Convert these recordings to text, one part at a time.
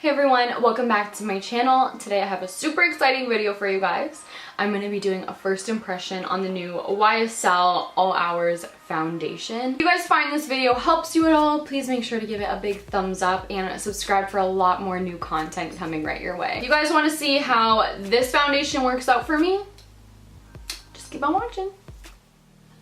Hey everyone, welcome back to my channel. Today I have a super exciting video for you guys. I'm going to be doing a first impression on the new YSL All Hours foundation. If you guys find this video helps you at all, please make sure to give it a big thumbs up and subscribe for a lot more new content coming right your way. If you guys want to see how this foundation works out for me, just keep on watching.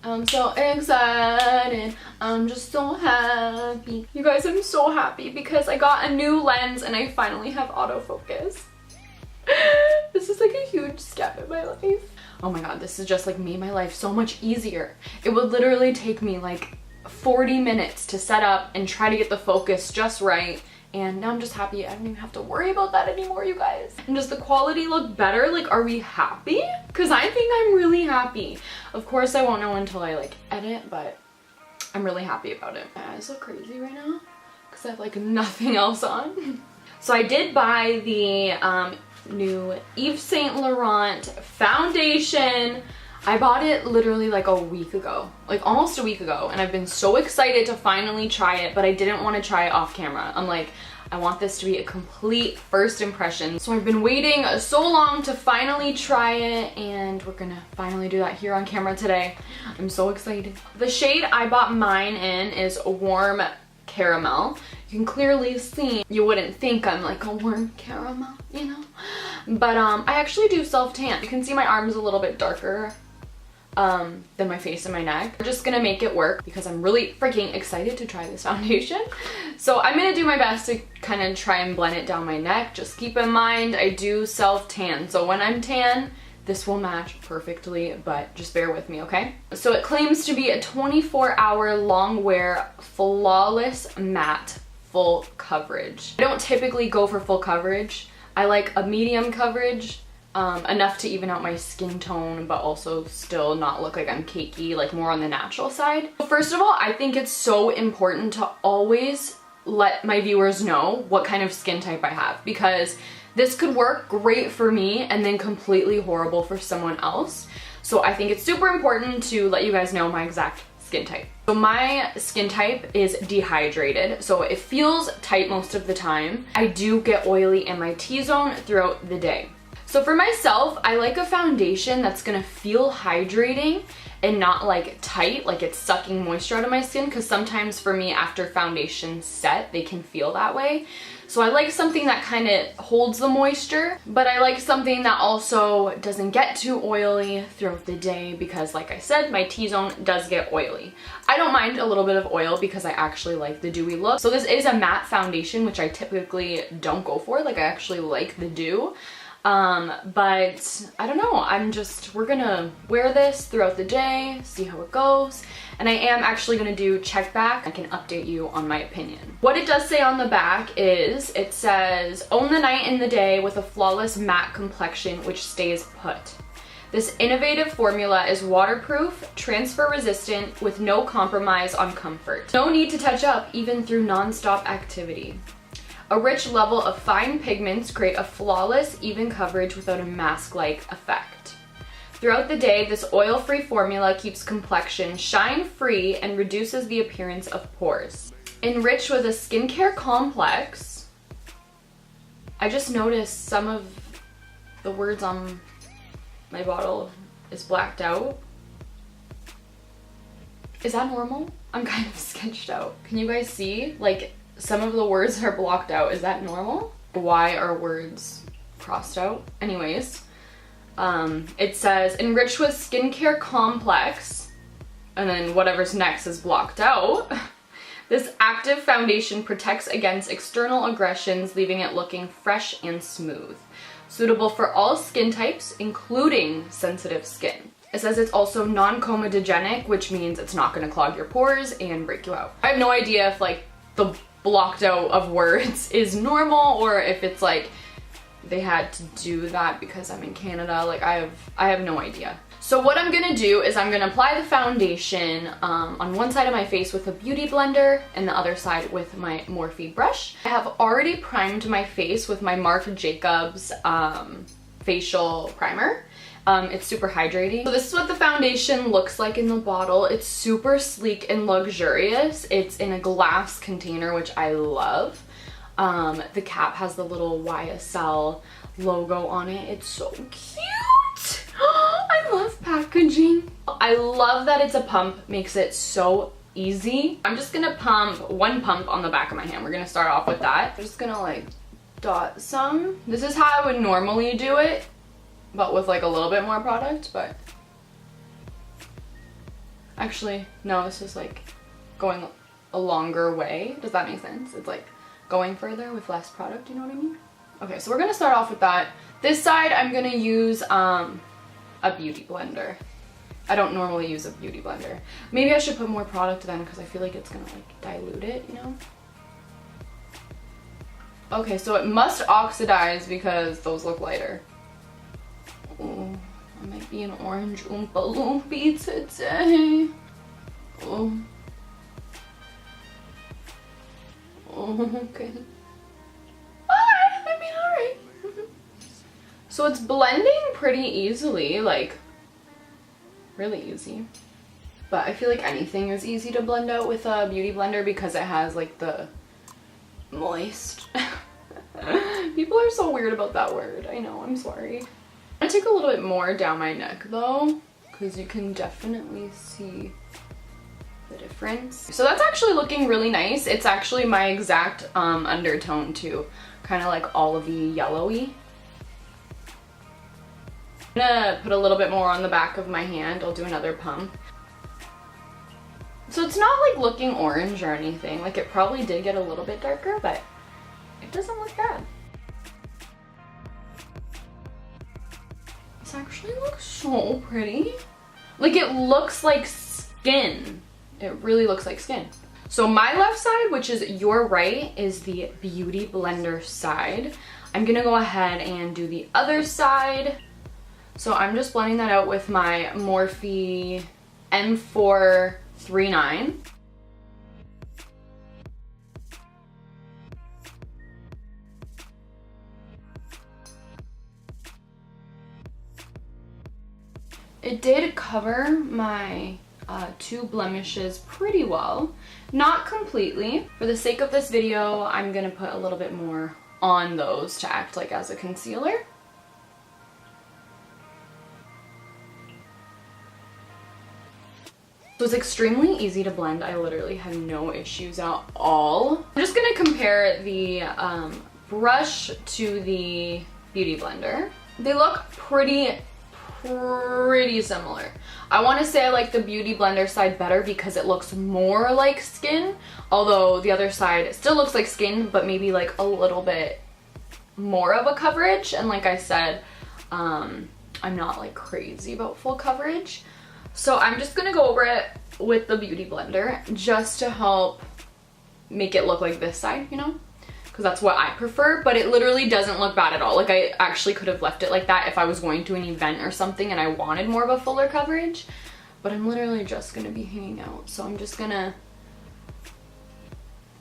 I'm so excited. I'm just so happy. You guys, I'm so happy because I got a new lens and I finally have autofocus. This is like a huge step in my life. Oh my god, this has just like made my life so much easier. It would literally take me like 40 minutes to set up and try to get the focus just right. And now I'm just happy I don't even have to worry about that anymore, you guys. And does the quality look better? Like, are we happy? Because I think I'm really happy. Of course, I won't know until I like edit, but I'm really happy about it. My eyes look crazy right now because I have like nothing else on. So I did buy the new Yves Saint Laurent foundation. I bought it literally like a week ago, like almost a week ago, and I've been so excited to finally try it, but I didn't want to try it off camera. I'm like, I want this to be a complete first impression. So I've been waiting so long to finally try it, and we're gonna finally do that here on camera today. I'm so excited. The shade I bought mine in is Warm Caramel. You can clearly see, you wouldn't think I'm like a warm caramel, you know? But I actually do self-tan. You can see my arms a little bit darker than my face and my neck. We're just gonna make it work because I'm really freaking excited to try this foundation. So I'm gonna do my best to kind of try and blend it down my neck. Just keep in mind, I do self-tan. So when I'm tan, this will match perfectly, but just bear with me, okay? So it claims to be a 24-hour long wear, flawless matte, full coverage. I don't typically go for full coverage. I like a medium coverage, enough to even out my skin tone, but also still not look like I'm cakey, like more on the natural side. First of all, I think it's so important to always let my viewers know what kind of skin type I have, because this could work great for me and then completely horrible for someone else. So I think it's super important to let you guys know my exact skin type. So my skin type is dehydrated, so it feels tight most of the time. I do get oily in my T-zone throughout the day. So for myself, I like a foundation that's gonna feel hydrating and not like tight, like it's sucking moisture out of my skin, because sometimes for me after foundation set, they can feel that way. So I like something that kind of holds the moisture, but I like something that also doesn't get too oily throughout the day because like I said, my T-zone does get oily. I don't mind a little bit of oil because I actually like the dewy look. So this is a matte foundation, which I typically don't go for. Like I actually like the dew. But I don't know, we're gonna wear this throughout the day, see how it goes, and I am actually gonna do check back. I can update you on my opinion. What it does say on the back is, it says, own the night and the day with a flawless matte complexion which stays put. This innovative formula is waterproof, transfer resistant, with no compromise on comfort. No need to touch up even through non-stop activity. A rich level of fine pigments create a flawless, even coverage without a mask-like effect. Throughout the day, this oil-free formula keeps complexion shine-free and reduces the appearance of pores. Enriched with a skincare complex. I just noticed some of the words on my bottle is blacked out. Is that normal? I'm kind of sketched out. Can you guys see? Like, some of the words are blocked out. Is that normal? Why are words crossed out? Anyways, it says enriched with skincare complex, and then whatever's next is blocked out. This active foundation protects against external aggressions, leaving it looking fresh and smooth. Suitable for all skin types, including sensitive skin. It says it's also non-comedogenic, which means it's not going to clog your pores and break you out. I have no idea if like the blocked out of words is normal or if it's like they had to do that because I'm in Canada. Like I have no idea. So what I'm gonna do is I'm gonna apply the foundation on one side of my face with a beauty blender and the other side with my Morphe brush. I have already primed my face with my Marc Jacobs facial primer. It's super hydrating. So this is what the foundation looks like in the bottle. It's super sleek and luxurious. It's in a glass container, which I love. The cap has the little YSL logo on it. It's so cute. I love packaging. I love that it's a pump, makes it so easy. I'm just gonna pump one pump on the back of my hand. We're gonna start off with that. I'm just gonna like dot some. This is how I would normally do it, but with like a little bit more product. But actually, no, this is like going a longer way. Does that make sense? It's like going further with less product, you know what I mean? Okay, so we're gonna start off with that. This side, I'm gonna use a beauty blender. I don't normally use a beauty blender. Maybe I should put more product then because I feel like it's gonna like dilute it, you know? Okay, so it must oxidize because those look lighter. Oh, I might be an orange Oompa Loompi today. Oh. Oh, okay. Alright, I mean, alright. So it's blending pretty easily, like really easy. But I feel like anything is easy to blend out with a beauty blender because it has like the moist. People are so weird about that word. I know, I'm sorry. I'm gonna take a little bit more down my neck though, because you can definitely see the difference. So that's actually looking really nice. It's actually my exact undertone too, kind of like olivey yellowy. I'm gonna put a little bit more on the back of my hand. I'll do another pump. So it's not like looking orange or anything. Like it probably did get a little bit darker, but it doesn't look bad. This actually looks so pretty. Like it looks like skin. It really looks like skin. So my left side, which is your right, is the beauty blender side. I'm gonna go ahead and do the other side. So I'm just blending that out with my Morphe M439. It did cover my two blemishes pretty well. Not completely. For the sake of this video, I'm gonna put a little bit more on those to act like as a concealer. So it's extremely easy to blend. I literally had no issues at all. I'm just gonna compare the brush to the beauty blender. They look pretty similar. I want to say I like the beauty blender side better because it looks more like skin, although the other side still looks like skin, but maybe like a little bit more of a coverage. And like I said, I'm not like crazy about full coverage. So I'm just gonna go over it with the beauty blender just to help make it look like this side, you know? Because that's what I prefer, but it literally doesn't look bad at all. Like I actually could have left it like that if I was going to an event or something and I wanted more of a fuller coverage, but I'm literally just gonna be hanging out. So I'm just gonna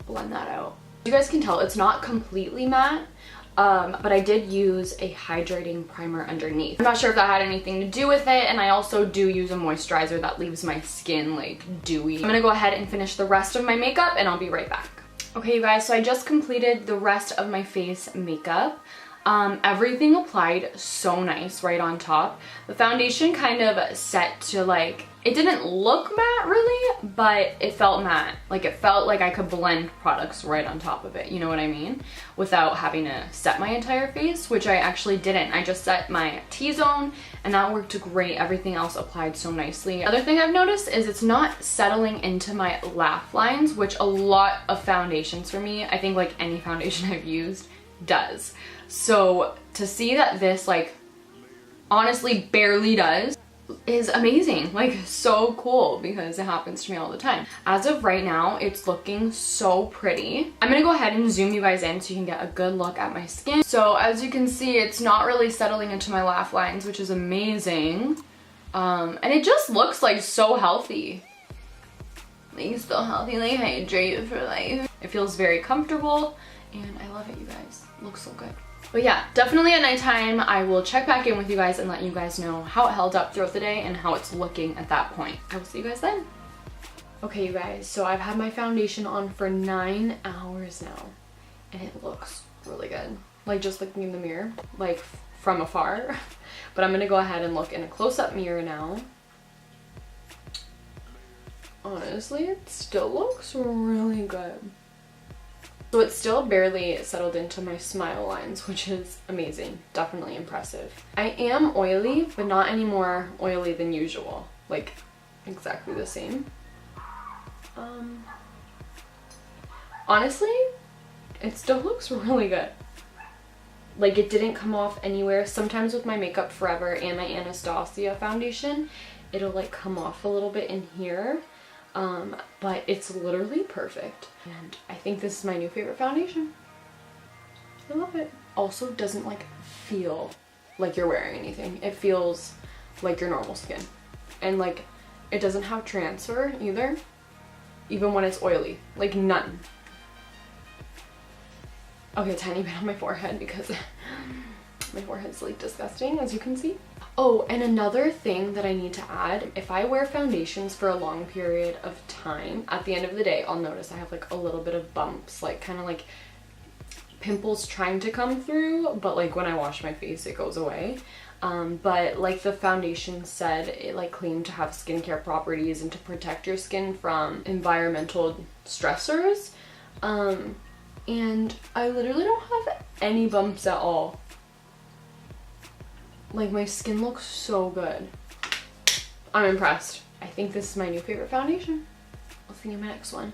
blend that out. You guys can tell it's not completely matte, but I did use a hydrating primer underneath. I'm not sure if that had anything to do with it, and I also do use a moisturizer that leaves my skin like dewy. I'm gonna go ahead and finish the rest of my makeup and I'll be right back. Okay, you guys, so I just completed the rest of my face makeup. Everything applied so nice right on top. The foundation kind of set to like, it didn't look matte really, but it felt matte. Like it felt like I could blend products right on top of it, you know what I mean? Without having to set my entire face, which I actually didn't. I just set my T-zone and that worked great. Everything else applied so nicely. Other thing I've noticed is it's not settling into my laugh lines, which a lot of foundations for me, I think like any foundation I've used, does. So to see that this like honestly barely does is amazing. Like so cool because it happens to me all the time. As of right now, it's looking so pretty. I'm gonna go ahead and zoom you guys in so you can get a good look at my skin. So as you can see, it's not really settling into my laugh lines, which is amazing. And it just looks like so healthy. Like so healthy, like hydrated for life. It feels very comfortable and I love it, you guys. It looks so good. But yeah, definitely at nighttime, I will check back in with you guys and let you guys know how it held up throughout the day and how it's looking at that point. I will see you guys then. Okay, you guys, so I've had my foundation on for 9 hours now. and it looks really good. Like just looking in the mirror, like from afar. But I'm gonna go ahead and look in a close-up mirror now. Honestly, it still looks really good. So it's still barely settled into my smile lines, which is amazing. Definitely impressive. I am oily, but not any more oily than usual. Like, exactly the same. Honestly, it still looks really good. Like, it didn't come off anywhere. Sometimes with my Makeup Forever and my Anastasia foundation, it'll like come off a little bit in here. But it's literally perfect. And I think this is my new favorite foundation. I love it. Also doesn't like feel like you're wearing anything. It feels like your normal skin. And like, it doesn't have transfer either, even when it's oily. Like none. Okay, a tiny bit on my forehead because my forehead's like disgusting, as you can see. Oh, and another thing that I need to add, if I wear foundations for a long period of time, at the end of the day, I'll notice I have like a little bit of bumps, like kind of like pimples trying to come through, but like when I wash my face, it goes away. But like the foundation said, it like claimed to have skincare properties and to protect your skin from environmental stressors. And I literally don't have any bumps at all. Like, my skin looks so good. I'm impressed. I think this is my new favorite foundation. I'll see you in my next one.